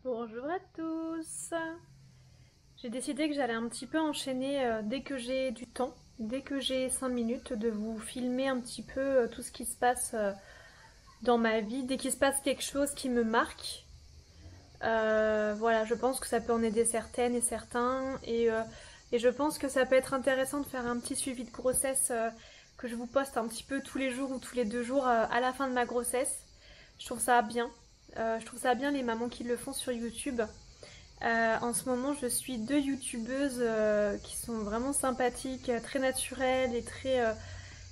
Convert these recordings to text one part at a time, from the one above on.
Bonjour à tous. J'ai décidé que j'allais un petit peu enchaîner dès que j'ai du temps, dès que j'ai 5 minutes, de vous filmer un petit peu tout ce qui se passe dans ma vie, dès qu'il se passe quelque chose qui me marque. Voilà, je pense que ça peut en aider certaines et certains et je pense que ça peut être intéressant de faire un petit suivi de grossesse que je vous poste un petit peu tous les jours ou tous les 2 jours à la fin de ma grossesse. Je trouve ça bien. Je trouve ça bien les mamans qui le font sur YouTube. En ce moment, je suis 2 youtubeuses qui sont vraiment sympathiques, très naturelles et très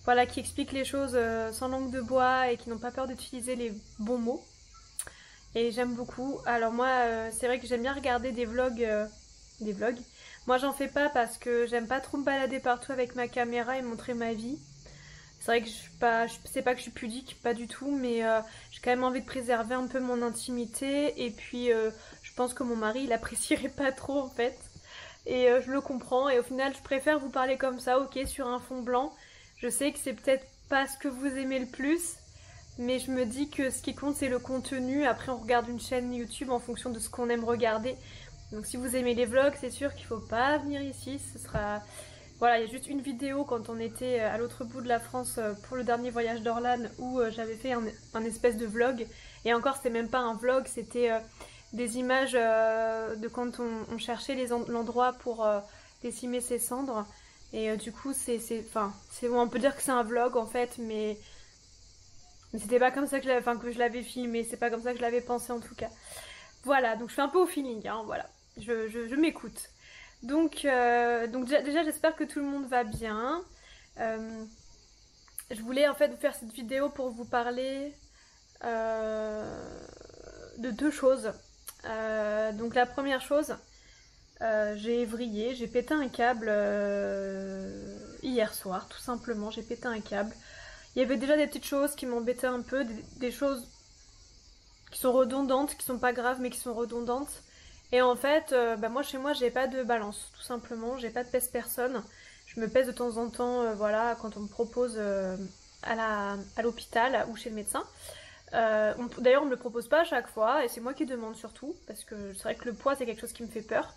voilà, qui expliquent les choses sans langue de bois et qui n'ont pas peur d'utiliser les bons mots. Et j'aime beaucoup. Alors moi, c'est vrai que j'aime bien regarder des vlogs, Moi, j'en fais pas parce que j'aime pas trop me balader partout avec ma caméra et montrer ma vie. C'est vrai que c'est pas que je suis pudique, pas du tout, mais j'ai quand même envie de préserver un peu mon intimité. Et puis, je pense que mon mari, il apprécierait pas trop en fait. Et je le comprends. Et au final, je préfère vous parler comme ça, ok, sur un fond blanc. Je sais que c'est peut-être pas ce que vous aimez le plus, mais je me dis que ce qui compte, c'est le contenu. Après, on regarde une chaîne YouTube en fonction de ce qu'on aime regarder. Donc, si vous aimez les vlogs, c'est sûr qu'il faut pas venir ici. Ce sera voilà, il y a juste une vidéo quand on était à l'autre bout de la France pour le dernier voyage d'Orlan où j'avais fait un espèce de vlog. Et encore, c'était même pas un vlog, c'était des images de quand on cherchait l'endroit pour décimer ses cendres. Et du coup, bon, on peut dire que c'est un vlog en fait, mais c'était pas comme ça que je l'avais filmé, c'est pas comme ça que je l'avais pensé en tout cas. Voilà, donc je fais un peu au feeling, hein, voilà. Je m'écoute. Donc déjà j'espère que tout le monde va bien. Je voulais en fait faire cette vidéo pour vous parler de 2 choses. Donc la première chose, j'ai vrillé, j'ai pété un câble hier soir, tout simplement, j'ai pété un câble. Il y avait déjà des petites choses qui m'embêtaient un peu, des choses qui sont redondantes, qui sont pas graves mais qui sont redondantes. Et en fait, moi chez moi j'ai pas de balance, tout simplement, j'ai pas de pèse personne. Je me pèse de temps en temps, voilà, quand on me propose à l'hôpital ou chez le médecin. D'ailleurs on me le propose pas à chaque fois et c'est moi qui demande surtout, parce que c'est vrai que le poids c'est quelque chose qui me fait peur.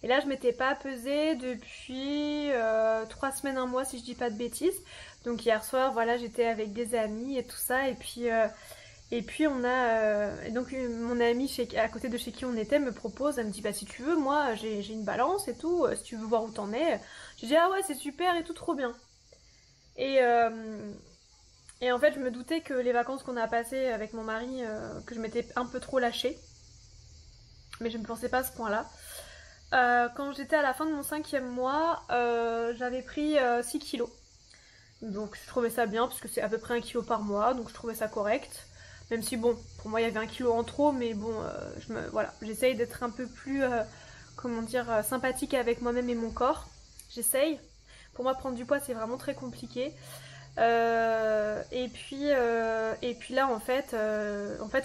Et là je m'étais pas pesée depuis 3 semaines, un mois si je dis pas de bêtises. Donc hier soir voilà j'étais avec des amis et tout ça et puis on a donc mon amie à côté de chez qui on était me propose, elle me dit bah si tu veux moi j'ai une balance et tout, si tu veux voir où t'en es. J'ai dit ah ouais c'est super et tout trop bien. Et, euh, et en fait je me doutais que les vacances qu'on a passées avec mon mari, que je m'étais un peu trop lâchée. Mais je ne pensais pas à ce point là. Quand j'étais à la fin de mon 5e mois, j'avais pris 6 kilos. Donc je trouvais ça bien parce que c'est à peu près 1 kilo par mois, donc je trouvais ça correct. Même si bon, pour moi il y avait 1 kilo en trop, mais bon, voilà, j'essaye d'être un peu plus, comment dire, sympathique avec moi-même et mon corps. J'essaye. Pour moi prendre du poids c'est vraiment très compliqué. Et puis là faut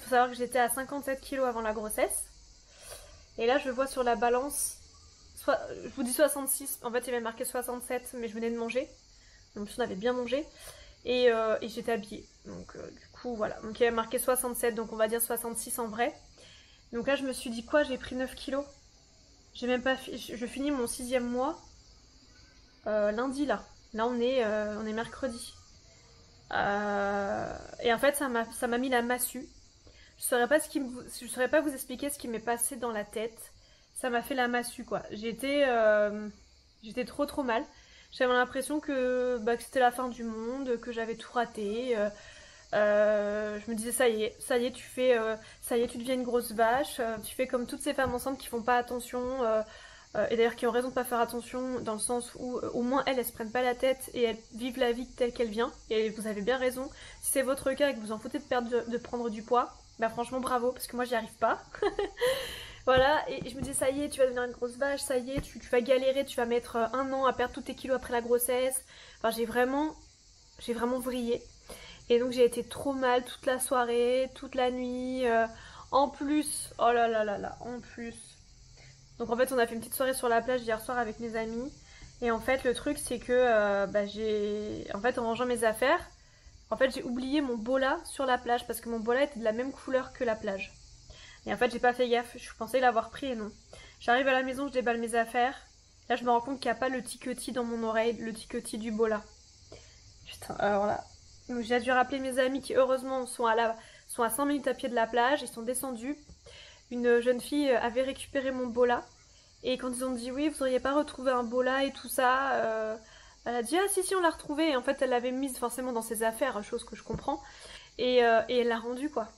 savoir que j'étais à 57 kilos avant la grossesse. Et là je vois sur la balance, je vous dis 66, en fait il y avait marqué 67, mais je venais de manger. Donc on avait bien mangé. Et j'étais habillée. Donc du coup voilà. Donc il y avait marqué 67, donc on va dire 66 en vrai. Donc là je me suis dit quoi, j'ai pris 9 kilos. J'ai même pas je finis mon 6e mois lundi là. Là on est mercredi. Et en fait ça m'a mis la massue. Je saurais pas vous expliquer ce qui m'est passé dans la tête. Ça m'a fait la massue quoi. J'étais trop mal. J'avais l'impression que c'était la fin du monde, que j'avais tout raté. Je me disais ça y est, ça y est, tu deviens une grosse vache. Tu fais comme toutes ces femmes enceintes qui font pas attention. Et d'ailleurs qui ont raison de pas faire attention dans le sens où au moins elles se prennent pas la tête et elles vivent la vie telle qu'elle vient. Et vous avez bien raison. Si c'est votre cas et que vous en foutez de prendre du poids, bah franchement bravo parce que moi j'y arrive pas. Voilà, et je me disais ça y est, tu vas devenir une grosse vache, ça y est, tu vas galérer, tu vas mettre 1 an à perdre tous tes kilos après la grossesse. Enfin j'ai vraiment vrillé. Et donc j'ai été trop mal toute la soirée, toute la nuit. En plus, oh là là là là, en plus. Donc en fait on a fait une petite soirée sur la plage hier soir avec mes amis. Et en fait le truc c'est que en fait en rangeant mes affaires, en fait j'ai oublié mon bola sur la plage parce que mon bola était de la même couleur que la plage. Et en fait, j'ai pas fait gaffe, je pensais l'avoir pris et non. J'arrive à la maison, je déballe mes affaires. Là, je me rends compte qu'il n'y a pas le tiquetis dans mon oreille, le tiquetis du bola. Putain, alors là. Donc, j'ai dû rappeler mes amis qui, heureusement, sont à 5 minutes à pied de la plage. Ils sont descendus. Une jeune fille avait récupéré mon bola. Et quand ils ont dit oui, vous auriez pas retrouvé un bola et tout ça, elle a dit ah si, on l'a retrouvé. Et en fait, elle l'avait mise forcément dans ses affaires, chose que je comprends. Et elle l'a rendu quoi.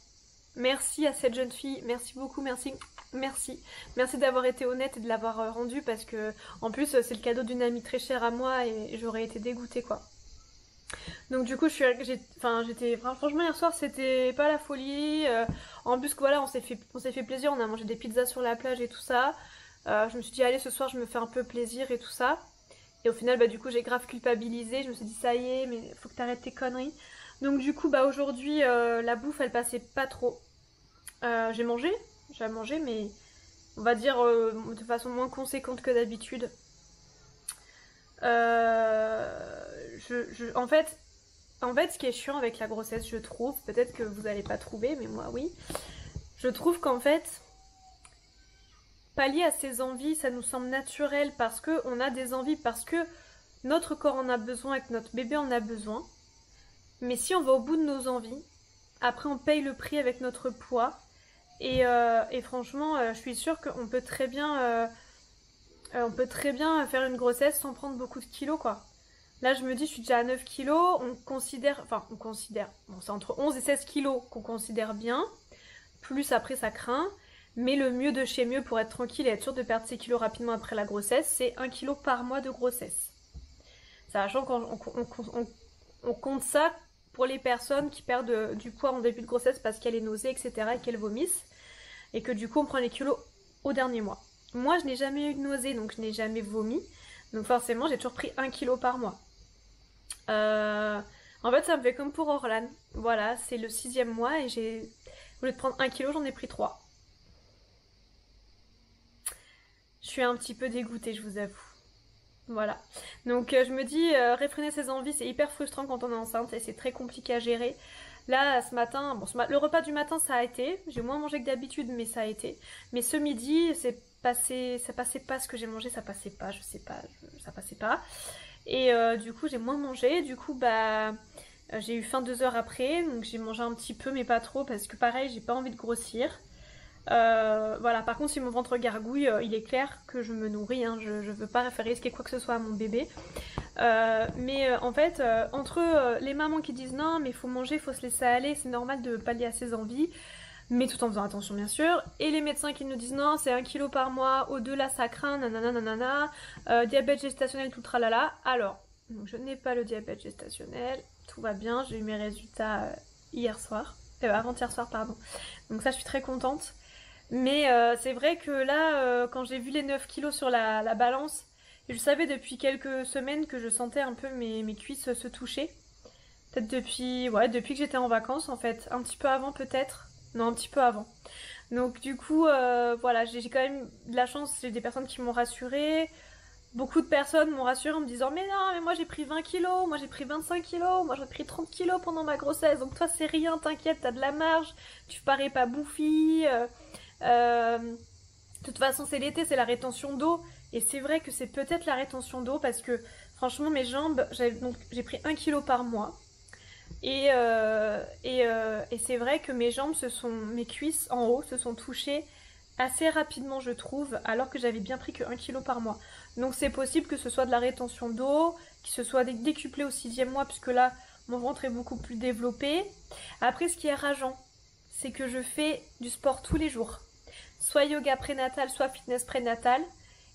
Merci à cette jeune fille, merci beaucoup, merci. Merci d'avoir été honnête et de l'avoir rendu parce que en plus c'est le cadeau d'une amie très chère à moi et j'aurais été dégoûtée quoi. Donc du coup franchement hier soir c'était pas la folie. En plus voilà on s'est fait plaisir, on a mangé des pizzas sur la plage et tout ça. Je me suis dit allez ce soir je me fais un peu plaisir et tout ça. Et au final du coup j'ai grave culpabilisé, je me suis dit ça y est mais faut que t'arrêtes tes conneries. Donc du coup aujourd'hui la bouffe elle passait pas trop. J'ai mangé mais on va dire de façon moins conséquente que d'habitude. En fait, ce qui est chiant avec la grossesse, je trouve, peut-être que vous n'allez pas trouver, mais moi oui, je trouve qu'en fait, pallier à ses envies, ça nous semble naturel parce qu'on a des envies, parce que notre corps en a besoin et que notre bébé en a besoin. Mais si on va au bout de nos envies, après on paye le prix avec notre poids. Et franchement, je suis sûre qu'on peut très bien faire une grossesse sans prendre beaucoup de kilos, quoi. Là, je me dis, je suis déjà à 9 kilos, on considère, bon, c'est entre 11 et 16 kilos qu'on considère bien, plus après ça craint, mais le mieux de chez mieux pour être tranquille et être sûr de perdre ses kilos rapidement après la grossesse, c'est 1 kilo par mois de grossesse. Sachant qu'on compte ça pour les personnes qui perdent du poids en début de grossesse parce qu'elles aient nausées, etc. et qu'elles vomissent. Et que du coup, on prend les kilos au dernier mois. Moi, je n'ai jamais eu de nausées, donc je n'ai jamais vomi. Donc forcément, j'ai toujours pris 1 kilo par mois. En fait, ça me fait comme pour Orlan. Voilà, c'est le 6e mois et au lieu de prendre 1 kilo, j'en ai pris 3. Je suis un petit peu dégoûtée, je vous avoue. Voilà. Donc je me dis, réfréner ses envies, c'est hyper frustrant quand on est enceinte et c'est très compliqué à gérer. Là, ce matin, le repas du matin, ça a été. J'ai moins mangé que d'habitude, mais ça a été. Mais ce midi, ça passait pas ce que j'ai mangé, ça passait pas, je sais pas, ça passait pas. Et du coup, j'ai moins mangé. Du coup, j'ai eu faim 2 heures après, donc j'ai mangé un petit peu, mais pas trop, parce que pareil, j'ai pas envie de grossir. Voilà, par contre si mon ventre gargouille, il est clair que je me nourris, hein. Je veux pas faire risquer quoi que ce soit à mon bébé. En fait, entre les mamans qui disent non mais faut manger, faut se laisser aller, c'est normal de pallier à ses envies, mais tout en faisant attention bien sûr, et les médecins qui nous disent non c'est 1 kilo par mois, au-delà ça craint, nanana, diabète gestationnel, tout tralala. Alors, donc je n'ai pas le diabète gestationnel, tout va bien, j'ai eu mes résultats avant-hier soir, pardon. Donc ça je suis très contente. Mais c'est vrai que là, quand j'ai vu les 9 kilos sur la balance, je savais depuis quelques semaines que je sentais un peu mes cuisses se toucher. Peut-être depuis que j'étais en vacances en fait. Un petit peu avant peut-être. Non, un petit peu avant. Donc du coup, voilà, j'ai quand même de la chance, j'ai des personnes qui m'ont rassurée. Beaucoup de personnes m'ont rassurée en me disant mais non, mais moi j'ai pris 20 kilos, moi j'ai pris 25 kilos, moi j'ai pris 30 kilos pendant ma grossesse. Donc toi c'est rien, t'inquiète, t'as de la marge, tu parais pas bouffi. De toute façon c'est l'été, c'est la rétention d'eau. Et c'est vrai que c'est peut-être la rétention d'eau parce que franchement mes jambes, j'ai pris 1 kilo par mois. Et c'est vrai que mes cuisses en haut se sont touchées assez rapidement je trouve, alors que j'avais bien pris que 1 kilo par mois. Donc c'est possible que ce soit de la rétention d'eau, qu'il se soit décuplé au 6e mois, puisque là mon ventre est beaucoup plus développé. Après ce qui est rageant, c'est que je fais du sport tous les jours. Soit yoga prénatal, soit fitness prénatal.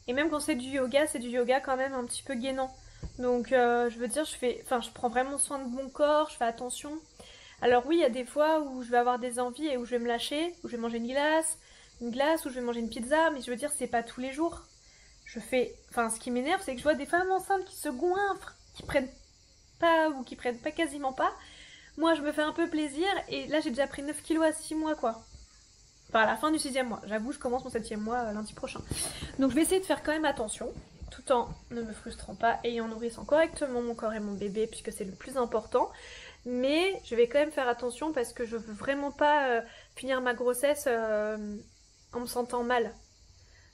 Et même quand c'est du yoga quand même un petit peu gainant. Donc je veux dire, je prends vraiment soin de mon corps, je fais attention. Alors oui, il y a des fois où je vais avoir des envies et où je vais me lâcher, où je vais manger une glace, où je vais manger une pizza, mais je veux dire, c'est pas tous les jours. Ce qui m'énerve, c'est que je vois des femmes enceintes qui se goinfrent, qui prennent pas quasiment pas. Moi, je me fais un peu plaisir, et là, j'ai déjà pris 9 kilos à 6 mois, quoi. Enfin, à la fin du 6e mois. J'avoue, je commence mon 7e mois lundi prochain. Donc, je vais essayer de faire quand même attention, tout en ne me frustrant pas et en nourrissant correctement mon corps et mon bébé, puisque c'est le plus important. Mais je vais quand même faire attention parce que je veux vraiment pas finir ma grossesse en me sentant mal.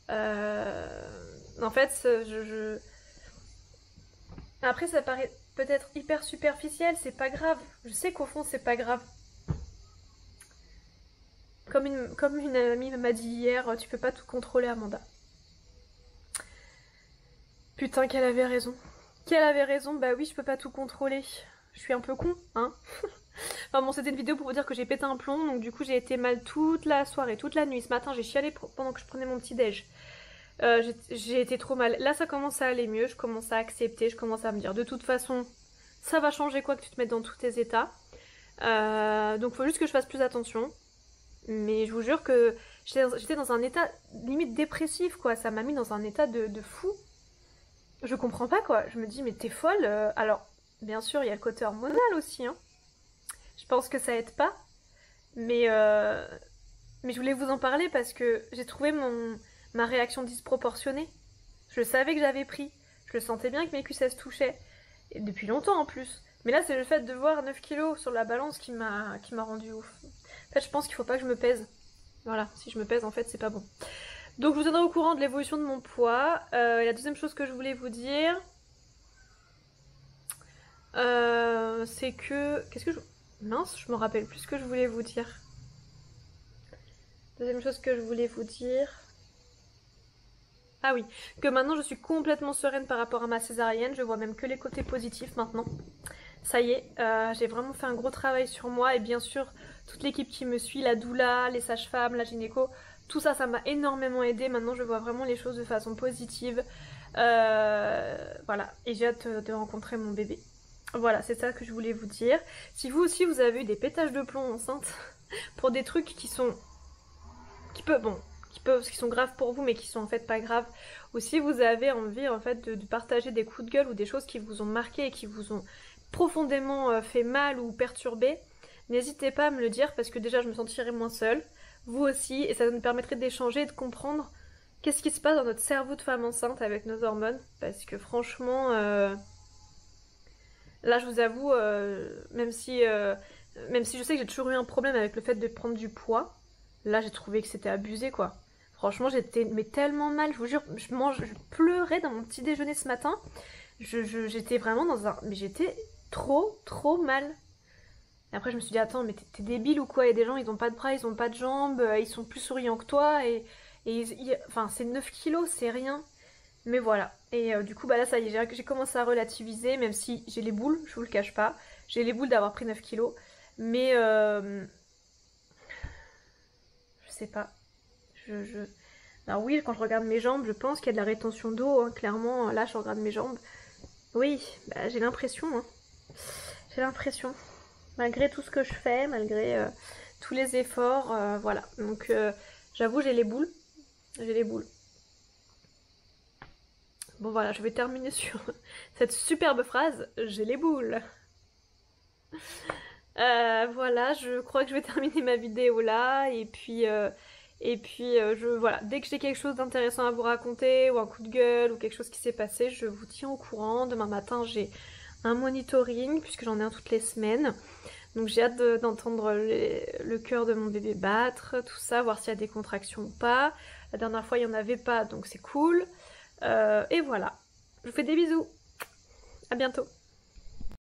En fait, après, ça paraît peut-être hyper superficiel, c'est pas grave. Je sais qu'au fond, c'est pas grave. Comme une amie m'a dit hier, tu peux pas tout contrôler, Amanda. Putain, qu'elle avait raison. Qu'elle avait raison, bah oui, je peux pas tout contrôler. Je suis un peu con, hein. Enfin bon, c'était une vidéo pour vous dire que j'ai pété un plomb, donc du coup j'ai été mal toute la soirée, toute la nuit. Ce matin, j'ai chialé pendant que je prenais mon petit déj. J'ai été trop mal. Là, ça commence à aller mieux, je commence à accepter, je commence à me dire de toute façon, ça va changer quoi que tu te mettes dans tous tes états. Donc faut juste que je fasse plus attention. Mais je vous jure que j'étais dans un état limite dépressif, quoi. Ça m'a mis dans un état de fou. Je comprends pas, quoi. Je me dis, mais t'es folle. Alors, bien sûr, il y a le côté hormonal aussi, hein. Je pense que ça aide pas. Mais je voulais vous en parler parce que j'ai trouvé ma réaction disproportionnée. Je savais que j'avais pris. Je le sentais bien que mes cuisses se touchaient. Et depuis longtemps en plus. Mais là, c'est le fait de voir 9 kilos sur la balance qui m'a rendu ouf. En fait, je pense qu'il faut pas que je me pèse. Voilà, si je me pèse, en fait, c'est pas bon. Donc, je vous tiendrai au courant de l'évolution de mon poids. La deuxième chose que je voulais vous dire, c'est que... Qu'est-ce que je... Mince, je me rappelle plus ce que je voulais vous dire. Deuxième chose que je voulais vous dire... Ah oui, que maintenant je suis complètement sereine par rapport à ma césarienne. Je vois même que les côtés positifs maintenant. Ça y est, j'ai vraiment fait un gros travail sur moi et bien sûr toute l'équipe qui me suit, la doula, les sages-femmes, la gynéco, tout ça, ça m'a énormément aidé. Maintenant je vois vraiment les choses de façon positive. Voilà, et j'ai hâte de rencontrer mon bébé. Voilà, c'est ça que je voulais vous dire. Si vous aussi vous avez eu des pétages de plomb enceinte pour des trucs qui sont... qui sont graves pour vous mais qui sont en fait pas graves, ou si vous avez envie en fait de partager des coups de gueule ou des choses qui vous ont marqué et qui vous ont profondément fait mal ou perturbé, n'hésitez pas à me le dire parce que déjà je me sentirai moins seule, vous aussi, et ça nous permettrait d'échanger et de comprendre qu'est-ce qui se passe dans notre cerveau de femme enceinte avec nos hormones, parce que franchement, là je vous avoue, même si je sais que j'ai toujours eu un problème avec le fait de prendre du poids, là j'ai trouvé que c'était abusé quoi. Franchement j'étais mais tellement mal, je vous jure, je pleurais dans mon petit déjeuner ce matin. J'étais vraiment dans un... Mais j'étais trop mal. Et après je me suis dit attends mais t'es débile ou quoi? Il y a des gens ils ont pas de bras, ils ont pas de jambes, ils sont plus souriants que toi et enfin c'est 9 kilos, c'est rien. Mais voilà. Et du coup bah là ça y est, j'ai commencé à relativiser même si j'ai les boules, je vous le cache pas. J'ai les boules d'avoir pris 9 kilos. Mais je sais pas. Alors oui, quand je regarde mes jambes, je pense qu'il y a de la rétention d'eau, hein, clairement. Là, je regarde mes jambes. Oui, bah, j'ai l'impression. Hein. J'ai l'impression. Malgré tout ce que je fais, malgré tous les efforts, voilà. Donc, j'avoue, j'ai les boules. J'ai les boules. Bon, voilà, je vais terminer sur cette superbe phrase. J'ai les boules. Voilà, je crois que je vais terminer ma vidéo là. Et puis... voilà, dès que j'ai quelque chose d'intéressant à vous raconter, ou un coup de gueule, ou quelque chose qui s'est passé, je vous tiens au courant. Demain matin, j'ai un monitoring, puisque j'en ai un toutes les semaines. Donc j'ai hâte d'entendre le cœur de mon bébé battre, tout ça, voir s'il y a des contractions ou pas. La dernière fois, il n'y en avait pas, donc c'est cool. Et voilà. Je vous fais des bisous. À bientôt.